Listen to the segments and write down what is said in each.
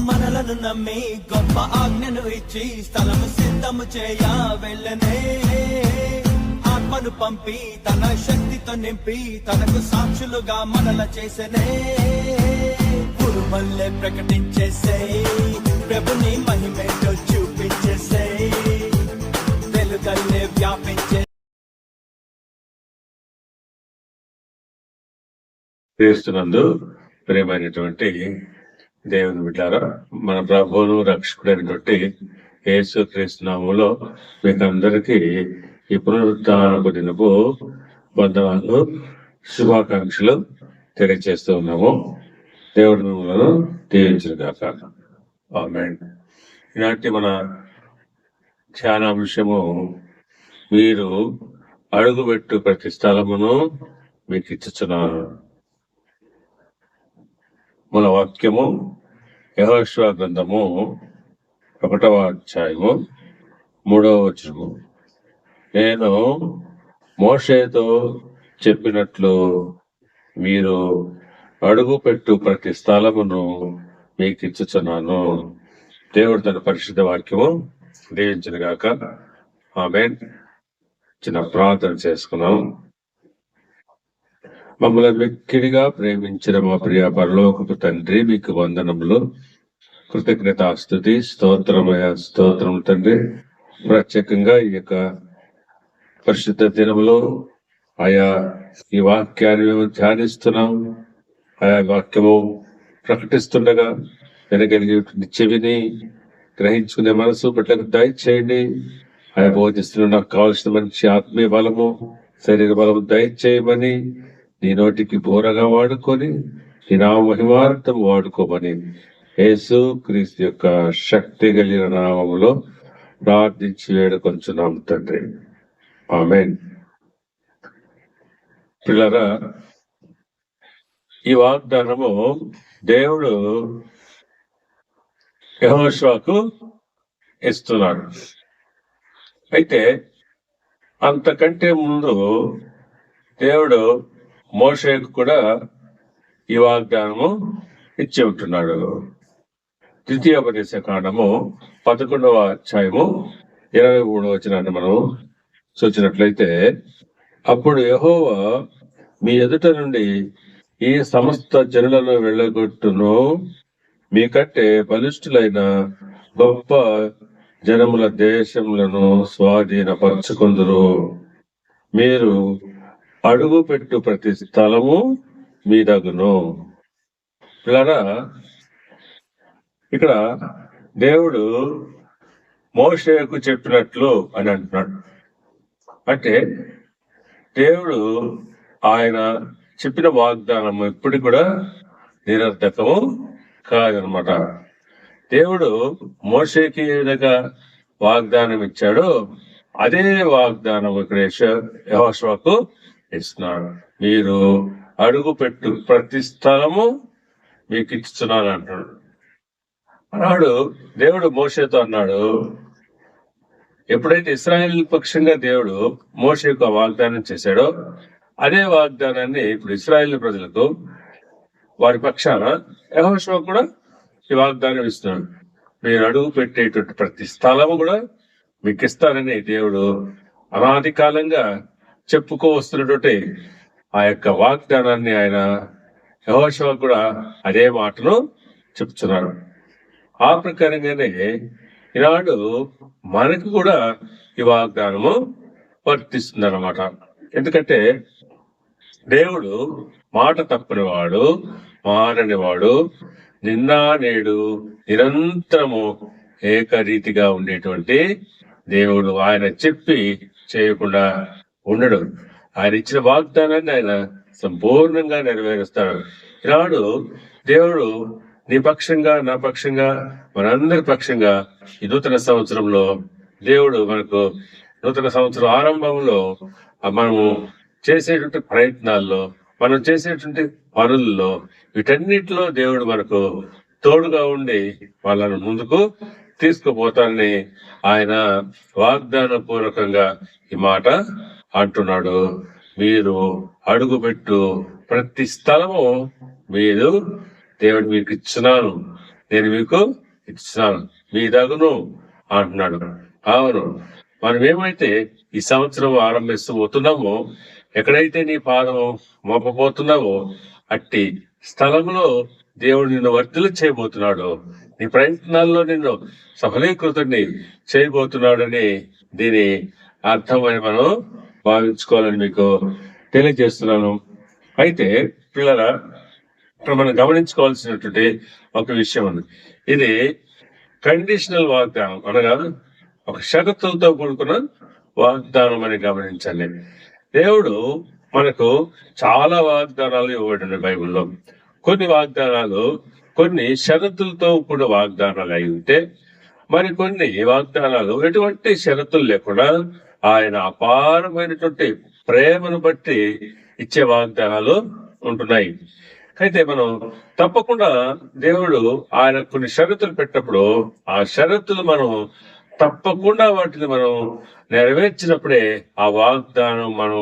మనలను నమ్మి గొప్ప ఆజ్ఞను ఇచ్చి స్థలము సిద్ధము చేయ వెళ్ళనే. ఆత్మను పంపి తన శక్తితో నింపి తనకు సాక్షులుగా మనల చేసనే. పురుమల్లే ప్రకటించేసే ప్రభుని మహిమేటో చూపించేసే. వెలుగల్లే వ్యాపించే. క్రీస్తునందు ప్రియమైనటువంటి దేవుని బిడ్డారా, మన ప్రభువును రక్షకుడైనటువంటి యేసు క్రీస్తు నామములో మీకు అందరికీ ఈ పునరుద్ధానపు దినపు వందనాలు, శుభాకాంక్షలు తెలియజేస్తూ ఉన్నాము. దేవుడి మిమ్మల్ని దీవించుగాక. ఆమేన్. ఈనాటి మన ధ్యానాంశము, మీరు అడుగుపెట్టు ప్రతి స్థలమును మీకు ఇచ్చుచున్నాను. మన వాక్యము యెహోషువ గ్రంథము 1వ అధ్యాయము 3వ వచనము. నేను మోషేతో చెప్పినట్లు మీరు అడుగుపెట్టు ప్రతి స్థలమును మీకు ఇచ్చుచున్నాను. దేవుడు తన పరిశుద్ధ వాక్యము దీవించుగాక. ఆమేన్. చిన్న ప్రార్థన చేసుకున్నాం. మమ్మల్ని మిక్కిలిగా ప్రేమించిన మా ప్రియ పరలోకపు తండ్రి, మీకు వందనములు, కృతజ్ఞతాస్తుతి, స్తోత్రం తండ్రి. ప్రత్యేకంగా ఈ యొక్క పరిశుద్ధ దినములో ఆయా ఈ వాక్యాన్ని మేము ధ్యానిస్తున్నాం. ఆయా వాక్యము ప్రకటిస్తుండగా వినగలిగే చెవిని గ్రహించుకునే మనసు బిడ్డలకు దయచేయండి. ఆయా బోధిస్తున్న నాకు కావలసిన మంచి ఆత్మీయ బలము, శరీర బలము దయచేయమని, నీ నోటికి బోరగా వాడుకొని నీ నామ మహిమార్థం వాడుకోమని యేసు క్రీస్తు యొక్క శక్తి కలిగిన నామములో ప్రార్థించి వేడుకొంచున్నాం తండ్రి. ఆమేన్. పిల్లరా, ఈ వాగ్దానము దేవుడు యెహోషువకు ఇస్తున్నాడు. అయితే అంతకంటే ముందు దేవుడు మోషేకు కూడా ఈ వాగ్దానము ఇచ్చి ఉంటున్నాడు. ద్వితీయోపదేశ కాండము 11వ అధ్యాయము 23వ వచనాన్ని మనం చూసినట్లయితే, అప్పుడు యెహోవా మీ ఎదుట నుండి ఈ సమస్త జనులను వెళ్ళగొట్టును, మీకంటే బలిష్ఠులైన గొప్ప జనముల దేశములను స్వాధీనపరచుకుందురు. మీరు అడుగు పెట్టు ప్రతి స్థలము మీదగును. పిల్లరా, ఇక్కడ దేవుడు మోషేకు చెప్పినట్లు అని అంటున్నాడు. అంటే దేవుడు ఆయన చెప్పిన వాగ్దానం ఎప్పుడు కూడా నిరర్థకము కాదనమాట. దేవుడు మోషేకి ఏ విధంగా వాగ్దానం ఇచ్చాడో అదే వాగ్దానం ఇక్కడ యెహోషువకు ఇస్తున్నాడు. మీరు అడుగు పెట్టు ప్రతి స్థలము మీకు ఇస్తున్నాను అంటాడు. అన్నాడు దేవుడు మోషేతో అన్నాడు. ఎప్పుడైతే ఇశ్రాయేలు పక్షంగా దేవుడు మోషేకు వాగ్దానం చేశాడో అదే వాగ్దానాన్ని ఇప్పుడు ఇశ్రాయేలు ప్రజలకు వారి పక్షాన యెహోషువ కూడా ఈ వాగ్దానం ఇస్తున్నాడు. మీరు అడుగు పెట్టేటువంటి ప్రతి స్థలము కూడా మీకు ఇస్తానని దేవుడు అనాది కాలంగా చెప్పుకోవస్తున్నటువంటి ఆ యొక్క వాగ్దానాన్ని ఆయన యెహోషువ కూడా అదే మాటను చెప్తున్నాడు. ఆ ప్రకారంగానే ఈనాడు మనకు కూడా ఈ వాగ్దానము వర్తిస్తుంది అన్నమాట. ఎందుకంటే దేవుడు మాట తప్పనివాడు, మారనివాడు, నిన్న నేడు నిరంతరము ఏకరీతిగా ఉండేటువంటి దేవుడు. ఆయన చెప్పి చేయకుండా ఉండడు. ఆయన ఇచ్చిన వాగ్దానాన్ని ఆయన సంపూర్ణంగా నెరవేరుస్తాడు. ఈనాడు దేవుడు నీ పక్షంగా, నా పక్షంగా, మనందరి పక్షంగా ఈ నూతన సంవత్సరంలో దేవుడు మనకు నూతన సంవత్సరం ఆరంభంలో మనము చేసేటువంటి ప్రయత్నాల్లో, మనం చేసేటువంటి పనుల్లో, వీటన్నిటిలో దేవుడు మనకు తోడుగా ఉండి వాళ్ళను ముందుకు తీసుకుపోతానని ఆయన వాగ్దాన పూర్వకంగా ఈ మాట అంటున్నాడు. మీరు అడుగుపెట్టు ప్రతి స్థలము మీరు దేవుడు మీకు ఇచ్చినాను, నేను మీకు ఇస్తాను, మీ దగును అంటున్నాడు. అవును, మనం ఏమైతే ఈ సంవత్సరం ఆరంభిస్తూ పోతున్నామో, ఎక్కడైతే నీ పాదం మోపబోతున్నావో అట్టి స్థలంలో దేవుడు నిన్ను వర్ధలు చేయబోతున్నాడు, నీ ప్రయత్నాల్లో నిన్ను సఫలీకృతుడిని చేయబోతున్నాడని దీని అర్థమని మనం భావించుకోవాలని మీకు తెలియజేస్తున్నాను. అయితే పిల్లల, ఇక్కడ మనం గమనించుకోవాల్సినటువంటి ఒక విషయం ఉంది. ఇది కండిషనల్ వాగ్దానం, అనగా ఒక షరతులతో కూడుకున్న వాగ్దానం అని గమనించండి. దేవుడు మనకు చాలా వాగ్దానాలు ఇవ్వబడిన బైబిల్లో. కొన్ని వాగ్దానాలు కొన్ని షరతులతో కూడిన వాగ్దానాలు అయి ఉంటే, మరి కొన్ని వాగ్దానాలు ఎటువంటి షరతులు లేకుండా ఆయన అపారమైనటువంటి ప్రేమను బట్టి ఇచ్చే వాగ్దానాలు ఉంటున్నాయి. అయితే మనం తప్పకుండా దేవుడు ఆయన కొన్ని షరతులు పెట్టినప్పుడు ఆ షరతులు మనం తప్పకుండా వాటిని మనం నెరవేర్చినప్పుడే ఆ వాగ్దానం మనం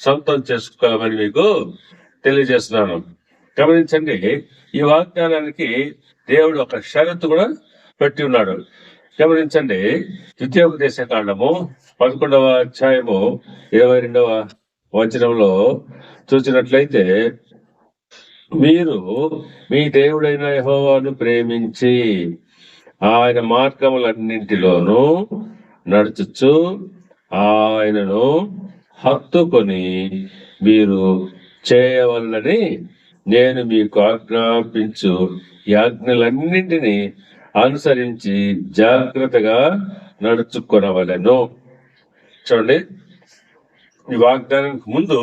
సొంతం చేసుకోవాలని మీకు తెలియజేస్తున్నాను. గమనించండి, ఈ వాగ్దానానికి దేవుడు ఒక షరతు కూడా పెట్టి ఉన్నాడు. గమనించండి, ద్వితీయోపదేశ కాండము 11వ అధ్యాయము 22వ వచనంలో చూసినట్లయితే, మీరు మీ దేవుడైన యెహోవాను ప్రేమించి ఆయన మార్గములన్నింటిలోనూ నడుచుచు ఆయనను హత్తుకొని మీరు చేయవలనని నేను మీకు ఆజ్ఞాపించు ఈ ఆజ్ఞలన్నింటినీ అనుసరించి జాగ్రత్తగా నడుచుకొనవలెను. చూడండి, ఈ వాగ్దానానికి ముందు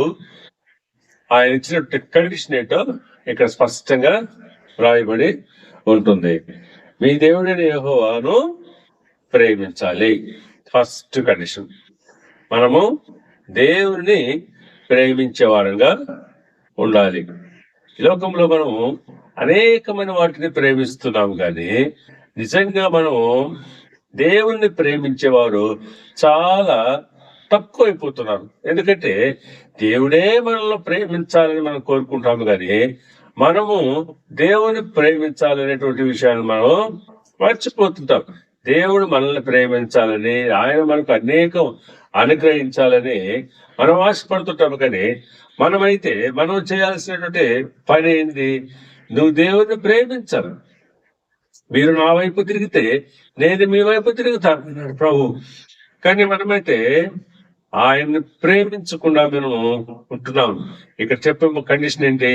ఆయన ఇచ్చినట్టు కండిషన్ ఏంటో ఇక్కడ స్పష్టంగా రాయబడి ఉంటుంది. మీ దేవుడిని యెహోవాను ప్రేమించాలి. First condition. మనము దేవుని ప్రేమించే వారంగా ఉండాలి. ఈ లోకంలో మనము అనేకమైన వాటిని ప్రేమిస్తున్నాం, కానీ నిజంగా మనము దేవుణ్ణి ప్రేమించేవారు చాలా తక్కువైపోతున్నారు. ఎందుకంటే దేవుడే మనల్ని ప్రేమించాలని మనం కోరుకుంటాము, కానీ మనము దేవుని ప్రేమించాలనేటువంటి విషయాన్ని మనం మర్చిపోతుంటాం. దేవుడు మనల్ని ప్రేమించాలని, ఆయన మనకు అనేకం అనుగ్రహించాలని మనం ఆశపడుతుంటాము. కానీ మనమైతే మనం చేయాల్సినటువంటి పని ఏంది? నువ్వు దేవుడిని ప్రేమించాలి. మీరు నా వైపు తిరిగితే నేను మీ వైపు తిరుగుతాను ప్రభు. కానీ మనమైతే ఆయన్ని ప్రేమించకుండా మేము ఉంటున్నాం. ఇక్కడ చెప్పే కండిషన్ ఏంటి?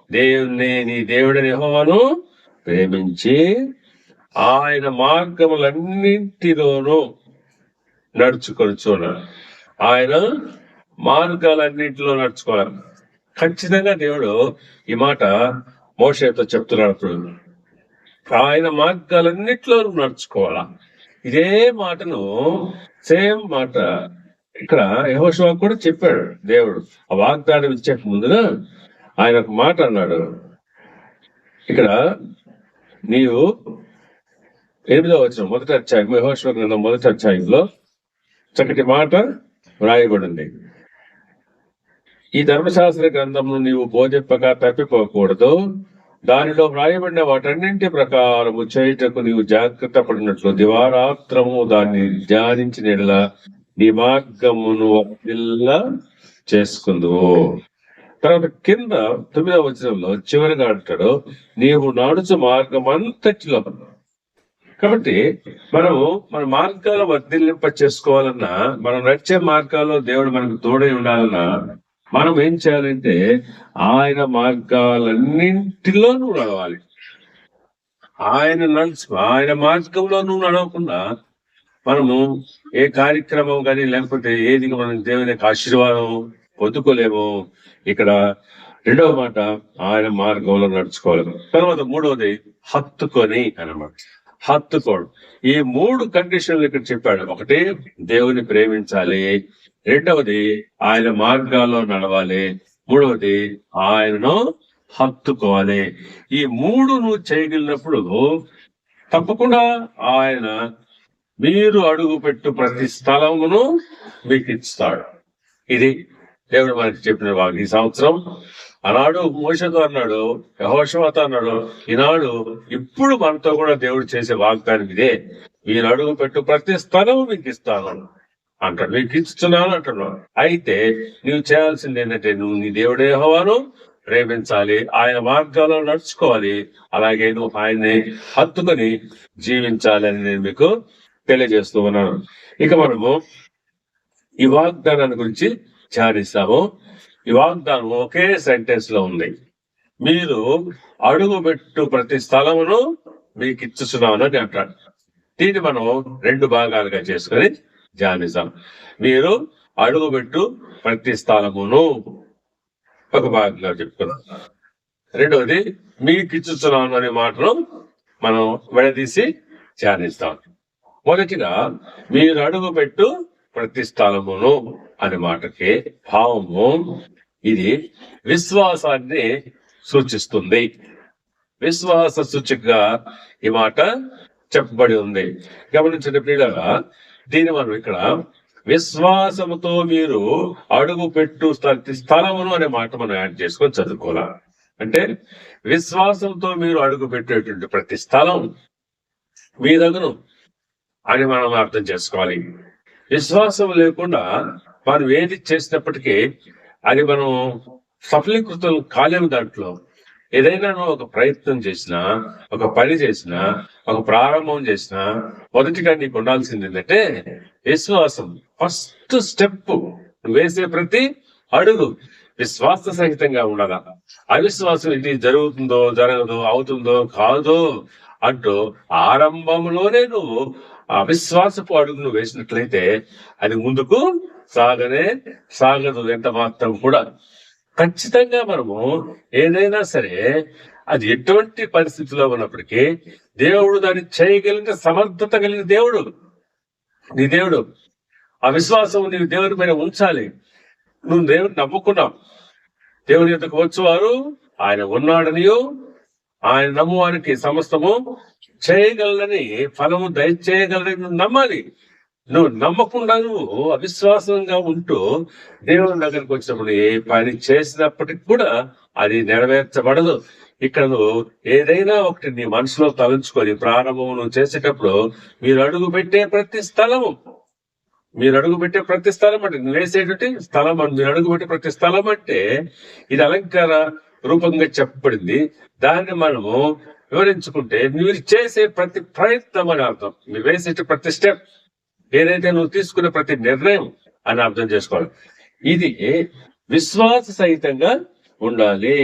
దేవుణ్ణి, నీ దేవుడిని యెహోవాను ప్రేమించి ఆయన మార్గములన్నింటిలోనూ నడుచుకొని ఆయన మార్గాలన్నింటిలో నడుచుకోవాలి. ఖచ్చితంగా దేవుడు ఈ మాట మోషేతో చెప్తున్నప్పుడు ఆయన మార్గాలన్నింటిలో నడుచుకోవాలా. ఇదే మాటను, సేమ్ మాట ఇక్కడ యెహోషువ కూడా చెప్పాడు. దేవుడు ఆ వాగ్దానం ఇచ్చే ముందుగా ఆయన ఒక మాట అన్నాడు. ఇక్కడ నీవు 8వ వచనం, మొదటి అధ్యాయం, యెహోషువ గ్రంథం మొదటి అధ్యాయంలో చక్కటి మాట వ్రాయబడింది. ఈ ధర్మశాస్త్ర గ్రంథంను నీవు బోధింపక తప్పిపోకూడదు. దానిలో వ్రాయబడిన వాటన్నింటి ప్రకారము చేయుటకు నీవు జాగ్రత్త పడినట్లు దివారాత్రము దాన్ని ధ్యానించిన నీ మార్గమును వర్ధిల్ల చేసుకుందువు. తర్వాత కింద 9వ వచనంలో చివరిగా అంటాడు, నీవు నడుచు మార్గం అంతటిలో. కాబట్టి మనము మన మార్గాలు వర్ధిల్లింప చేసుకోవాలన్నా, మనం నడిచే మార్గాల్లో దేవుడు మనకు తోడై ఉండాలన్నా మనం ఏం చేయాలంటే ఆయన మార్గాలన్నింటిలో నువ్వు నడవాలి. ఆయన మార్గంలో నువ్వు నడవకుండా మనము ఏ కార్యక్రమం కానీ లేకపోతే ఏది మనం దేవుని యొక్క ఆశీర్వాదం పొందుకోలేము. ఇక్కడ రెండవ మాట ఆయన మార్గంలో నడుచుకోవాలి. తర్వాత మూడవది హత్తుకొని అన్నమాట. హత్తుకోవడం. ఈ 3 కండిషన్లు ఇక్కడ చెప్పాడు. ఒకటి, దేవుని ప్రేమించాలి. రెండవది, ఆయన మార్గాల్లో నడవాలి. మూడవది, ఆయనను హత్తుకోవాలి. ఈ 3 నువ్వు చేయగలిగినప్పుడు తప్పకుండా ఆయన మీరు అడుగు పెట్టు ప్రతి స్థలమును మీకు ఇస్తాడు. ఇది దేవుడు మనకి చెప్పిన వాగ్దానం. ఈ సంవత్సరం ఆనాడు మోషతో అన్నాడు, యెహోషువతో అన్నాడు, ఈనాడు ఇప్పుడు మనతో కూడా దేవుడు చేసే వాగ్దానం ఇదే, మీరు అడుగు పెట్టు ప్రతి స్థలం మీకు ఇస్తాను అంటాడు, మీకు ఇస్తున్నాను అంటున్నాడు. అయితే నువ్వు చేయాల్సింది ఏంటంటే నువ్వు నీ దేవుడు యెహోవాను ప్రేమించాలి, ఆయన మార్గాల్లో నడుచుకోవాలి, అలాగే నువ్వు ఆయన్ని హత్తుకొని జీవించాలి అని నేను మీకు తెలియజేస్తూ ఉన్నాను. ఇక మనము ఈ వాగ్దానాన్ని గురించి ధ్యానిస్తాము. ఈ వాగ్దానం ఒకే సెంటెన్స్ లో ఉంది, మీరు అడుగు పెట్టు ప్రతి స్థలమును మీకు ఇచ్చుచున్నాను అని అంటాడు. దీన్ని మనం 2 భాగాలుగా చేసుకొని ధ్యానిస్తాం. మీరు అడుగుబెట్టు ప్రతి స్థలమును ఒక భాగంగా చెప్పుకున్నాం. రెండవది మీకు ఇచ్చుచున్నాను అనే మాటను మనం విడదీసి ధ్యానిస్తాం. మొదటిగా మీరు అడుగుపెట్టు ప్రతి స్థలమును అనే మాటకి భావము ఇది విశ్వాసాన్ని సూచిస్తుంది. విశ్వాస సూచికగా ఈ మాట చెప్పబడి ఉంది. గమనించండి ప్రియులారా, దీన్ని మనం ఇక్కడ విశ్వాసముతో మీరు అడుగు పెట్టు ప్రతి స్థలమును అనే మాట మనం యాడ్ చేసుకొని చదువుకోవాలి. అంటే విశ్వాసంతో మీరు అడుగు పెట్టేటువంటి ప్రతి స్థలం మీ దగ్గర అని మనం అర్థం చేసుకోవాలి. విశ్వాసం లేకుండా మనం ఏది చేసినప్పటికీ అది మనం సఫలీకృతం కాలేము. దాంట్లో ఏదైనా ఒక ప్రయత్నం చేసినా, ఒక పని చేసినా, ఒక ప్రారంభం చేసినా మొదటిగా నీకు ఉండాల్సింది ఏంటంటే విశ్వాసం. ఫస్ట్ స్టెప్ వేసే ప్రతి అడుగు విశ్వాస సహితంగా ఉండాలా. అవిశ్వాసం ఇది జరుగుతుందో జరగదో, అవుతుందో కాదో అంటూ ఆరంభంలోనే నువ్వు అవిశ్వాసపు అడుగును వేసినట్లయితే అది ముందుకు సాగదు ఎంత మాత్రం కూడా. ఖచ్చితంగా మనము ఏదైనా సరే అది ఎటువంటి పరిస్థితిలో ఉన్నప్పటికీ దేవుడు దాన్ని చేయగలిగిన సమర్థత కలిగిన దేవుడు నీ దేవుడు. ఆ విశ్వాసం నీవు దేవుని పైన ఉంచాలి. నువ్వు దేవుని నమ్ముకున్నావు, దేవుని యొద్దకు వచ్చేవారు ఆయన ఉన్నాడనియో, ఆయన నమ్మువారికి సమస్తము చేయగలదని, ఫలము దయచేయగలని నువ్వు నమ్మాలి. నువ్వు నమ్మకుండా నువ్వు అవిశ్వాసంగా ఉంటూ దేవుని దగ్గరికి వచ్చినప్పుడు ఏ పని చేసినప్పటికి కూడా అది నెరవేర్చబడదు. ఇక్కడ నువ్వు ఏదైనా ఒకటి నీ మనసులో తలంచుకొని ప్రారంభం నువ్వు చేసేటప్పుడు మీరు అడుగు పెట్టే ప్రతి స్థలము అంటే నువ్వు వేసేటువంటి స్థలం, మీరు అడుగు పెట్టే ప్రతి స్థలం అంటే ఇది అలంకార రూపంగా చెప్పబడింది. దాన్ని మనము వివరించుకుంటే మీరు చేసే ప్రతి ప్రయత్నం అని అర్థం. మీరు వేసే ప్రతి స్టెప్, ఏదైతే నువ్వు తీసుకునే ప్రతి నిర్ణయం అని అర్థం చేసుకోవాలి. ఇది విశ్వాస సహితంగా ఉండాలి.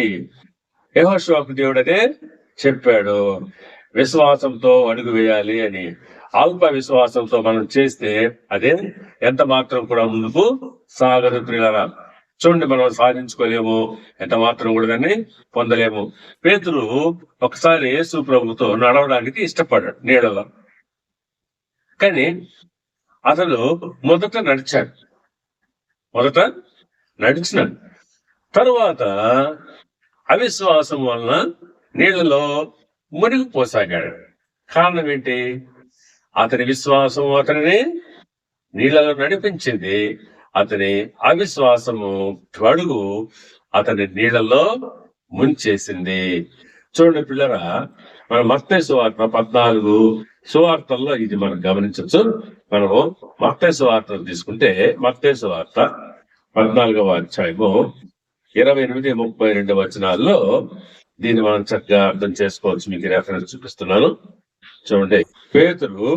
యెహోషువకు దేవుడు అదే చెప్పాడు, విశ్వాసంతో అడుగు వేయాలి అని. అల్ప విశ్వాసంతో మనం చేస్తే అదే ఎంత మాత్రం కూడా ముందుకు సాగదు ప్రియులారా. చూడండి, మనం సాధించుకోలేము, ఎంత మాత్రం కూడా దాన్ని పొందలేము. పేతురు ఒకసారి యేసు ప్రభుతో నడవడానికి ఇష్టపడ్డాడు నీడలో. కానీ అతను మొదట నడిచినాడు. తరువాత అవిశ్వాసం వలన నీళ్లలో మునిగిపోసాగాడు. కారణం ఏంటి? అతని విశ్వాసం అతనిని నీళ్లలో నడిపించింది, అతని అవిశ్వాసము అడుగు అతని నీళ్లలో ముంచేసింది. చూడండి పిల్లరా, మన మత్తయి సువార్త 14 సువార్తల్లో ఇది మనం గమనించవచ్చు. మనము మత్తయి సువార్తను తీసుకుంటే మత్తయి సువార్త 14వ అధ్యాయము 28-32 వచనాల్లో దీన్ని మనం చక్కగా అర్థం చేసుకోవచ్చు. మీకు రెఫరెన్స్ చూపిస్తున్నాను చూడండి. పేతురు,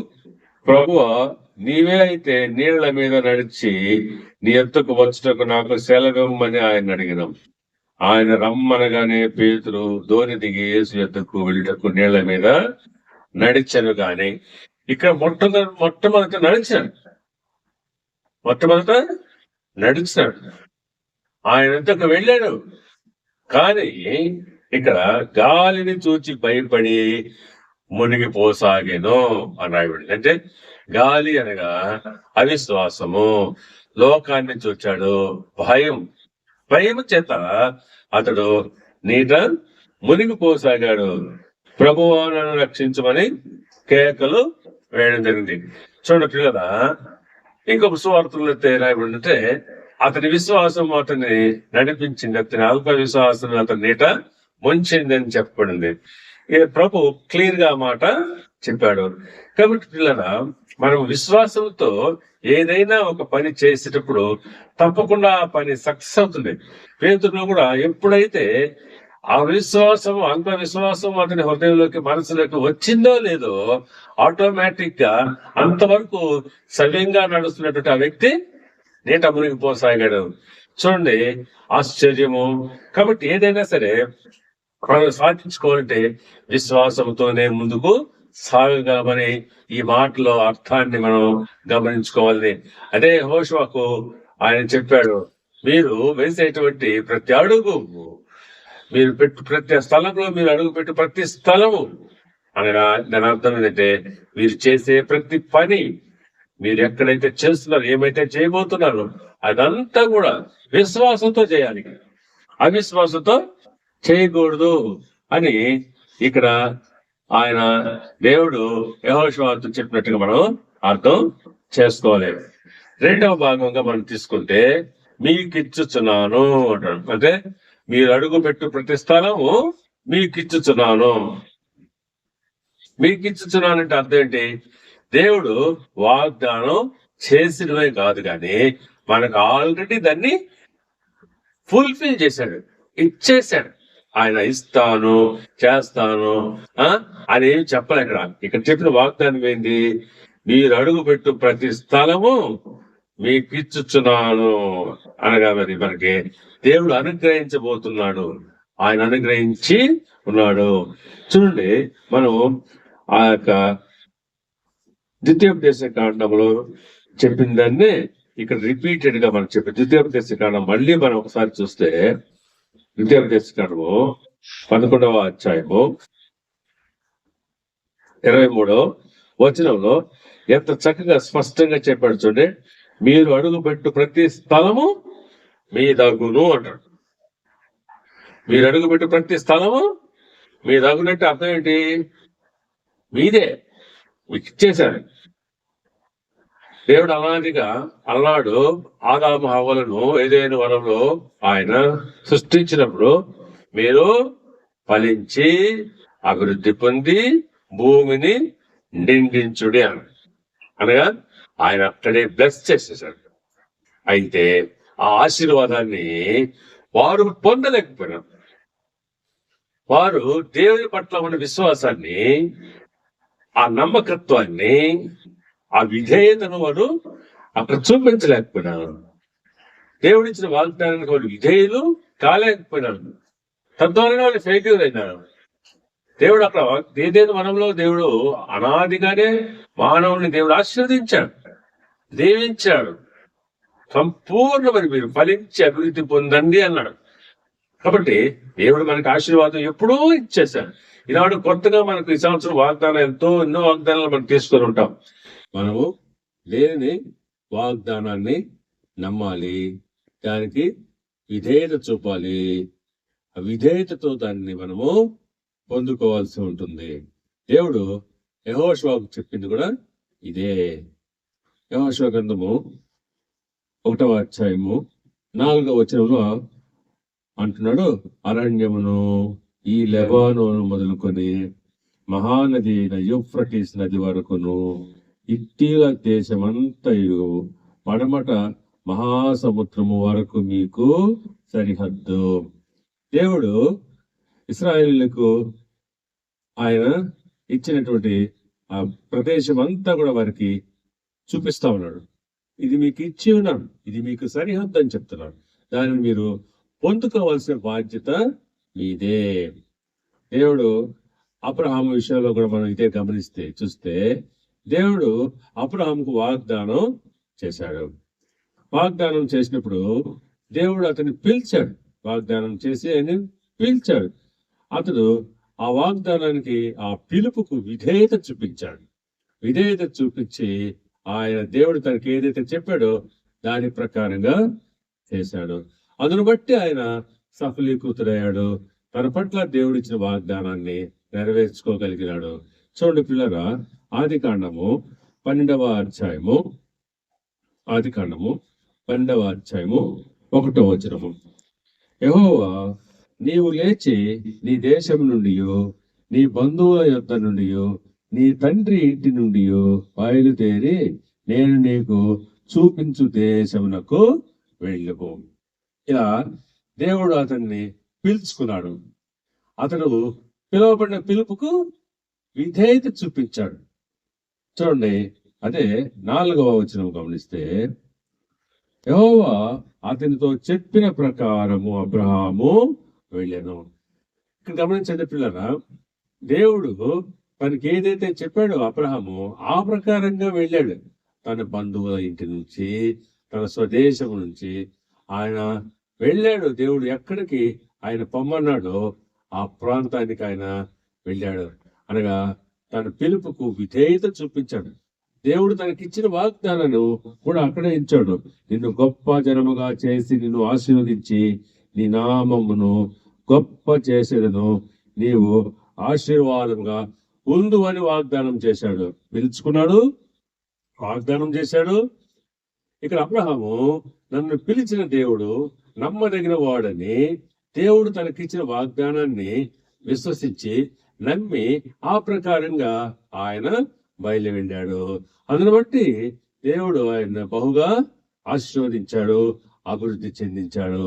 ప్రభువా, నీవే అయితే నీళ్ల మీద నడిచి నీ ఎత్తుకు వచ్చుటకు నాకు సెలవిమ్మని ఆయన అడిగినాం. ఆయన రమ్మనగానే పేతురు దోణి దిగి యేసు ఎత్తుకు వెళ్ళటకు నీళ్ల మీద నడిచాను. గాని ఇక్కడ మొట్టమొదట నడిచాడు, ఆయన ఎంతకు వెళ్ళాడు. కానీ ఇక్కడ గాలిని చూచి భయపడి మునిగిపోసాగేను అని రాయబడింది. అంటే గాలి అనగా అవిశ్వాసము, లోకాన్ని చూచాడు, భయం చేత అతడు నీట మునిగిపోసాగాడు. ప్రభువా నన్ను రక్షించమని కేకలు వేయడం జరిగింది. చూడండి కదా, ఇంకొక సువార్తలు రాయబడిందంటే అతని విశ్వాసం అతన్ని నడిపించింది, అతని అల్ప విశ్వాసం అతని నీట ముంచింది అని చెప్పబడింది. ప్రభు క్లియర్ గా మాట చెప్పాడు. కాబట్టి పిల్లరా, మనం విశ్వాసంతో ఏదైనా ఒక పని చేసేటప్పుడు తప్పకుండా ఆ పని సక్సెస్ అవుతుంది. పేతురులో కూడా ఎప్పుడైతే ఆ విశ్వాసం, అంత విశ్వాసం అతని హృదయంలోకి, మనసులోకి వచ్చిందో లేదో, ఆటోమేటిక్ గా అంతవరకు సవ్యంగా నడుస్తున్నటువంటి ఆ వ్యక్తి నీట మునిగిపోసాగాడు. చూడండి, ఆశ్చర్యము. కాబట్టి ఏదైనా సరే మనం సాధించుకోవాలంటే విశ్వాసంతోనే ముందుకు సాగగలమని ఈ మాటలో అర్థాన్ని మనం గమనించుకోవాలి. అదే యెహోషువకు ఆయన చెప్పాడు, మీరు వేసేటువంటి ప్రతి అడుగు, మీరు పెట్టు ప్రతి స్థలంలో, మీరు అడుగు పెట్టు ప్రతి స్థలము అనగా దాని అర్థం ఏంటంటే, మీరు చేసే ప్రతి పని, మీరు ఎక్కడైతే చేస్తున్నారు, ఏమైతే చేయబోతున్నారో అదంతా కూడా విశ్వాసంతో చేయాలి, అవిశ్వాసంతో చేయకూడదు అని ఇక్కడ ఆయన దేవుడు యెహోషువతో చెప్పినట్టుగా మనం అర్థం చేసుకోవాలి. రెండవ భాగంగా మనం తీసుకుంటే, మీకిచ్చుచున్నాను అంటాడు. అంటే మీరు అడుగు పెట్టు ప్రతి స్థలము మీకిచ్చుచున్నాను. మీకిచ్చుచున్నాను అంటే అర్థం ఏంటి? దేవుడు వాగ్దానం చేసినవే కాదు, కానీ మనకు ఆల్రెడీ దాన్ని ఫుల్ఫిల్ చేశాడు, ఇచ్చేశాడు. ఆయన ఇస్తాను, చేస్తాను అని ఏమి చెప్పలేక, ఇక్కడ చెప్పిన వాగ్దానం ఏంటి? మీరు అడుగు పెట్టు ప్రతి స్థలము మీకు ఇచ్చుచున్నాను అనగా మరి మనకి దేవుడు అనుగ్రహించబోతున్నాడు, ఆయన అనుగ్రహించి ఉన్నాడు. చూడండి, మనం ఆ యొక్క ద్వితీయోపదేశ కాండంలో చెప్పిన దాన్ని ఇక్కడ రిపీటెడ్ గా మనం చెప్పి, ద్వితీయోపదేశ కాండం మళ్ళీ మనం ఒకసారి చూస్తే, ద్వితీయోపదేశ కాండము 11వ అధ్యాయము 23వ వచనంలో ఎంత చక్కగా స్పష్టంగా చెప్పాడు. చూడండి, మీరు అడుగు పెట్టు ప్రతి స్థలము మీ దగును అంటాడు. మీరు అడుగు పెట్టు ప్రతి స్థలము మీ దగునంటే అర్థం ఏంటి? మీదే, మీకు ఇచ్చేశాడు. దేవుడు అనాదిగా అన్నాడు, ఆదాము హవ్వలను ఏదైనా వనంలో ఆయన సృష్టించినప్పుడు మీరు ఫలించి అభివృద్ధి పొంది భూమిని నిండించుడి అనగా ఆయన అక్కడే బ్లెస్ చేసేసాడు. అయితే ఆ ఆశీర్వాదాన్ని వారు పొందలేకపోయినారు. వారు దేవుని పట్ల ఉన్న విశ్వాసాన్ని, ఆ నమ్మకత్వాన్ని, ఆ విధేయతను వారు అక్కడ చూపించలేకపోయినారు. దేవుడిచ్చిన వాగ్దానానికి వాళ్ళు విధేయులు కాలేకపోయినారు. తద్వారా వాళ్ళు ఫెయిల్యూర్ అయినారు. దేవుడు అక్కడ ఏదైనా వనంలో దేవుడు అనాదిగానే మానవుని దేవుడు ఆశీర్వదించాడు, దీవించాడు. సంపూర్ణమని మీరు ఫలించి అభివృద్ధి పొందండి అన్నాడు. కాబట్టి దేవుడు మనకి ఆశీర్వాదం ఎప్పుడూ ఇచ్చేశాడు. ఈనాడు కొత్తగా మనకు ఈ సంవత్సరం వాగ్దానం ఎన్నో వాగ్దానాలు మనం తీసుకొని ఉంటాం. మనము లేని వాగ్దానాన్ని నమ్మాలి, దానికి విధేయత చూపాలి. ఆ విధేయతతో దాన్ని మనము పొందుకోవాల్సి ఉంటుంది. దేవుడు యెహోషువకు చెప్పింది కూడా ఇదే. యెహోషువ గ్రంథము 1వ అధ్యాయము 4వ వచనంలో అంటున్నాడు, అరణ్యమును ఈ లెబానోను మొదలుకొని మహానది అయిన యూఫ్రటీస్ నది వరకును, ఇట్టిల దేశమంతయు పడమట మహాసముద్రము వరకు మీకు సరిహద్దు. దేవుడు ఇశ్రాయేలులకు ఆయన ఇచ్చినటువంటి ఆ ప్రదేశం అంతా కూడా వారికి చూపిస్తా ఉన్నాడు. ఇది మీకు ఇచ్చి ఉన్నాను, ఇది మీకు సరిహద్దు అని చెప్తున్నాడు. దానిని మీరు పొందుకోవాల్సిన బాధ్యత మీదే. దేవుడు అబ్రహాము విషయంలో కూడా మనం ఇదే గమనిస్తే చూస్తే, దేవుడు అబ్రహాముకు వాగ్దానం చేశాడు. వాగ్దానం చేసినప్పుడు దేవుడు అతన్ని పిలిచాడు, వాగ్దానం చేసి ఆయన పిలిచాడు. అతడు ఆ వాగ్దానానికి, ఆ పిలుపుకు విధేయత చూపించాడు. విధేయత చూపించి ఆయన దేవుడు తనకి ఏదైతే చెప్పాడో దాని ప్రకారంగా చేశాడు. అందును బట్టి ఆయన సఫలీకృతుడయ్యాడు. తన పట్ల దేవుడు ఇచ్చిన వాగ్దానాన్ని నెరవేర్చుకోగలిగినాడు. చూడండి పిల్లరా, ఆదికాండము 12వ అధ్యాయము 12వ అధ్యాయము 1వ వచనము. యెహోవా, నీవు లేచి నీ దేశం నుండి, నీ బంధువుల యొద్ద నుండి, నీ తండ్రి ఇంటి నుండి బయలుదేరి నేను నీకు చూపించు దేశమునకు వెళ్ళుము. ఇలా దేవుడు అతన్ని పిలుచుకున్నాడు. అతడు పిలువబడిన పిలుపుకు విధేయత చూపించాడు. చూడండి, అదే 4వ వచనం గమనిస్తే, యెహోవా అతనితో చెప్పిన ప్రకారము అబ్రహాము వెళ్ళాను. ఇక్కడ గమనించండి పిల్లరా, దేవుడు తనకి ఏదైతే చెప్పాడో అబ్రహాము ఆ ప్రకారంగా వెళ్ళాడు. తన బంధువుల ఇంటి నుంచి, తన స్వదేశం నుంచి ఆయన వెళ్ళాడు. దేవుడు ఎక్కడికి ఆయన పొమ్మన్నాడో ఆ ప్రాంతానికి ఆయన వెళ్ళాడు. అనగా తన పిలుపుకు విధేయత చూపించాడు. దేవుడు తనకిచ్చిన వాగ్దానాన్ని కూడా అక్కడే ఇచ్చాడు. నిన్ను గొప్ప జనముగా చేసి నిన్ను ఆశీర్వదించి నీ నామమును గొప్ప చేసేదను, నీవు ఆశీర్వాదంగా ఉండు అని వాగ్దానం చేశాడు. పిలుచుకున్నాడు, వాగ్దానం చేశాడు. ఇక్కడ అబ్రహాము నన్ను పిలిచిన దేవుడు నమ్మదగిన వాడని దేవుడు తనకిచ్చిన వాగ్దానాన్ని విశ్వసించి నమ్మి ఆ ప్రకారంగా ఆయన బయలు వెళ్ళాడు. అందును బట్టి దేవుడు ఆయన బహుగా ఆశీర్వదించాడు, అభివృద్ధి చెందించాడు.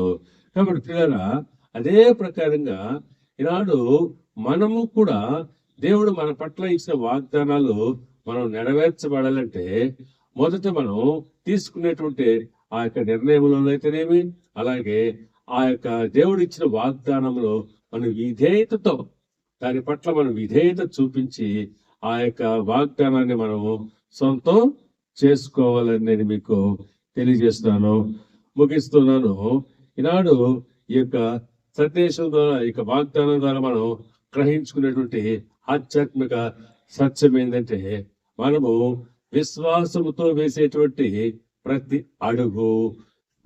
కాబట్టి పిల్లరా, అదే ప్రకారంగా ఈనాడు మనము కూడా దేవుడు మన పట్ల ఇచ్చిన వాగ్దానాలు మనం నెరవేర్చబడాలంటే మొదట మనం తీసుకునేటువంటి ఆ యొక్క నిర్ణయంలో అయితేనేమి, అలాగే ఆ యొక్క దేవుడు ఇచ్చిన వాగ్దానంలో మనం విధేయతతో దాని పట్ల మనం విధేయత చూపించి ఆ యొక్క వాగ్దానాన్ని మనము సొంతం చేసుకోవాలని నేను మీకు తెలియజేస్తున్నాను, ముగిస్తున్నాను. ఈనాడు ఈ యొక్క సందేశం ద్వారా, ఈ యొక్క వాగ్దానం ద్వారా మనం గ్రహించుకునేటువంటి ఆధ్యాత్మిక సత్యం ఏంటంటే, మనము విశ్వాసముతో వేసేటువంటి ప్రతి అడుగు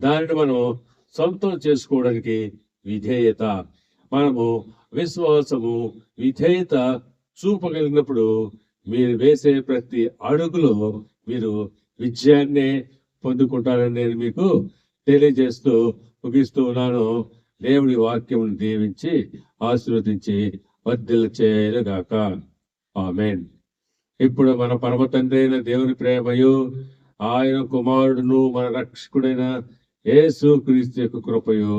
దానిని మనం సొంతం చేసుకోవడానికి విధేయత, మనము విశ్వాసము విధేయత చూపగలిగినప్పుడు మీరు వేసే ప్రతి అడుగులో మీరు విజయాన్ని పొందుకుంటారని నేను మీకు తెలియజేస్తూ ముగిస్తూ ఉన్నాను. దేవుడి వాక్యం దీవించి ఆశీర్వదించి వర్ధిల్ల చేయగాక. ఆమేన్. ఇప్పుడు మన పరమ తండ్రి అయిన దేవుని ప్రేమయు, ఆయన కుమారుడును మన రక్షకుడైన యేసు క్రీస్తు యొక్క కృపయు,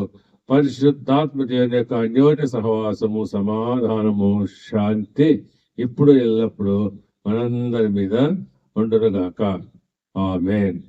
పరిశుద్ధాత్మ దేవుని యొక్క అన్యోన్య సహవాసము, సమాధానము, శాంతి ఇప్పుడు ఎల్లప్పుడూ మనందరి మీద ఉండునుగాక. ఆమేన్.